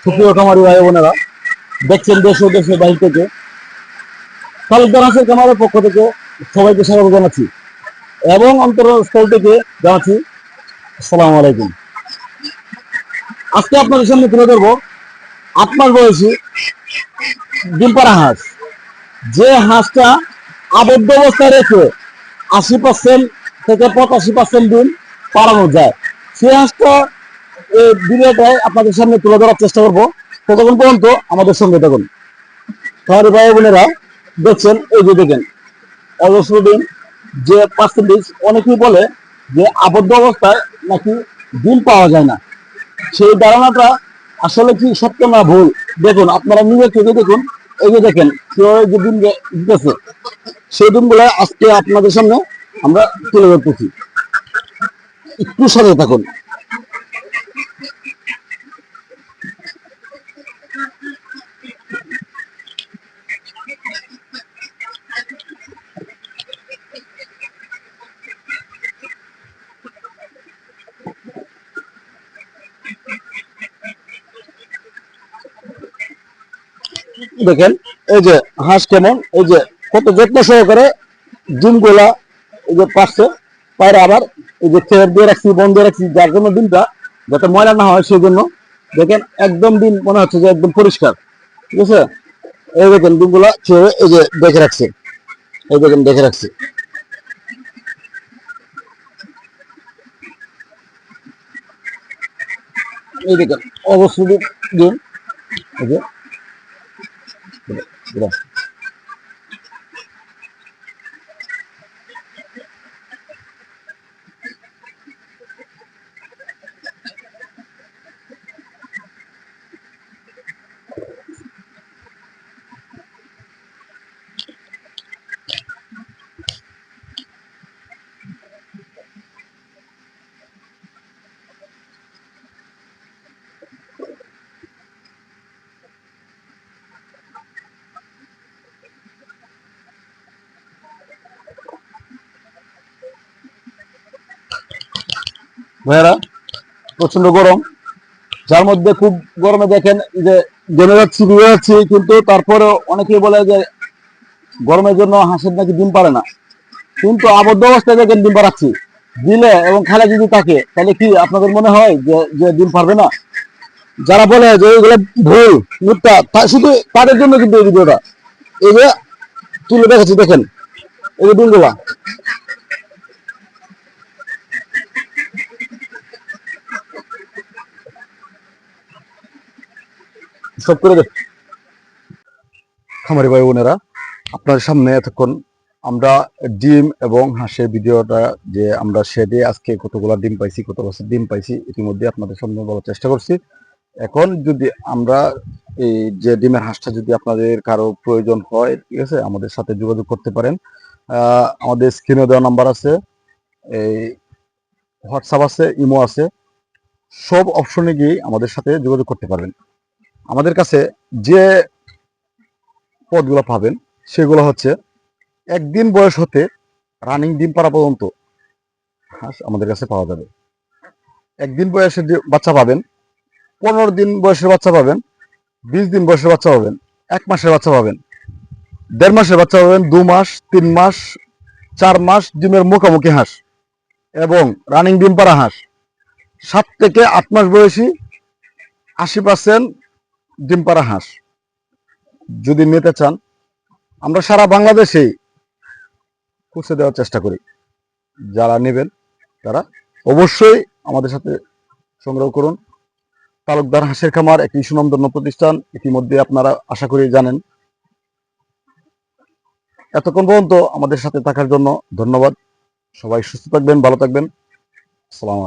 সুপ্রিয় খামারি ভাই বোনেরা, দেখছেন দেশ ও দেশের বাইরে থেকে তালুকদার হাঁসের খামারের পক্ষ থেকে সবাইকে স্বাগত জানাচ্ছি এবং অন্তরস্থল থেকে জানাচ্ছি আসসালামু আলাইকুম। আজকে আপনাদের সামনে তুলে ধরবো ৮ মাস বয়সী ডিম পাড়া হাঁস। যে হাঁসটা আবদ্ধ অবস্থায় রেখে ৮০% থেকে ৮৫% ডিম পাড়ানো যায়, সেই হাঁসটা এই ভিডিওটায় আপনাদের সামনে তুলে ধরার চেষ্টা করবো। ততক্ষণ পর্যন্ত আমাদের সঙ্গে থাকুন। খামারি ভাই বোনেরা, দেখছেন এই যে দেখেন অজস্র ডিম, যে পার্সেন্টেজ অনেকেই বলে যে আবদ্ধ অবস্থায় নাকি ডিম পাওয়া যায় না, সেই ধারণাটা আসলে কি সত্য না ভুল, দেখুন আপনারা নিজের চোখে দেখুন। এই যে দেখেন কেউ যে ডিম দিতেছে, সেই ডিমগুলো আজকে আপনাদের সামনে আমরা তুলে ধরতেছি, একটু সরে থাকুন। দেখেন এই যে হাঁস কেমন, এই যে কত যত্ন সহকারে ডিমগুলা এই যে পাশে পায়রা আবার এই যে খেয়ার দিয়ে রাখছি, বন্ধ রাখছি, যার জন্য ডিমটা যাতে ময়লা না হয় সেই জন্য। দেখেন একদম ডিম মনে হচ্ছে যে একদম পরিষ্কার, ঠিক আছে। এই দেখেন ডিমগুলা খেয়ে এই যে দেখে রাখছে, এই দেখেন দেখে রাখছে। এই দেখেন অবশ্যই ডিম, এই যে ভাইয়ারা, প্রচন্ড গরম, যার মধ্যে খুব গরমে দেখেন যে জমে যাচ্ছি ভিজে যাচ্ছি, কিন্তু তারপরেও অনেকেই বলে যে গরমের জন্য হাঁসের নাকি ডিম পারে না, কিন্তু আবদ্ধ অবস্থায় দেখেন ডিম পাড়াচ্ছি। দিলে এবং খেলা যদি থাকে তাহলে কি আপনাদের মনে হয় যে যে ডিম পারবে না? যারা বলে যে এগুলো ভুল মিথ্যা, শুধু তাদের জন্য কিন্তু এই ভিডিওটা। এই যে তুলে দেখাচ্ছি, দেখেন এই যে ডিমগুলা সব করে দেখ। খামারি ভাই বোনেরা, আপনার সামনে এতক্ষণ আমরা ডিম এবং হাঁসের ভিডিওটা যে আমরা শেডে আজকে কতগুলো ডিম পাইছি, কত বছর ডিম পাইছি, ইতিমধ্যে আপনাদের সামনে বলার চেষ্টা করছি। এখন যদি আমরা এই যে ডিমের হাঁসটা যদি আপনাদের কারো প্রয়োজন হয়, ঠিক আছে, আমাদের সাথে যোগাযোগ করতে পারেন। আমাদের স্ক্রিনে দেওয়া নাম্বার আছে, এই হোয়াটসঅ্যাপ আছে, ইমো আছে, সব অপশনে গিয়ে আমাদের সাথে যোগাযোগ করতে পারবেন। আমাদের কাছে যে পদগুলো পাবেন সেগুলো হচ্ছে একদিন বয়স হতে রানিং ডিম পাড়া পর্যন্ত হাঁস আমাদের কাছে পাওয়া যাবে। একদিন বয়সের বাচ্চা পাবেন, 15 দিন বয়সের বাচ্চা পাবেন, 20 দিন বয়সের বাচ্চা পাবেন, 1 মাসের বাচ্চা পাবেন, 1.5 মাসের বাচ্চা পাবেন, 2 মাস, 3 মাস, 4 মাস ডিমের মুখোমুখি হাঁস এবং রানিং ডিম পাড়া হাঁস। 7 থেকে 8 মাস বয়সী 80% ডিম পাড়া হাঁস যদি নিতে চান, আমরা সারা বাংলাদেশেই পৌঁছে দেওয়ার চেষ্টা করি। যারা নেবেন তারা অবশ্যই আমাদের সাথে সংগ্রহ করুন। তালুকদার হাঁসের খামার একটি সুনামধন্য প্রতিষ্ঠান, ইতিমধ্যে আপনারা আশা করি জানেন। এতক্ষণ পর্যন্ত আমাদের সাথে থাকার জন্য ধন্যবাদ। সবাই সুস্থ থাকবেন, ভালো থাকবেন। আসসালাম।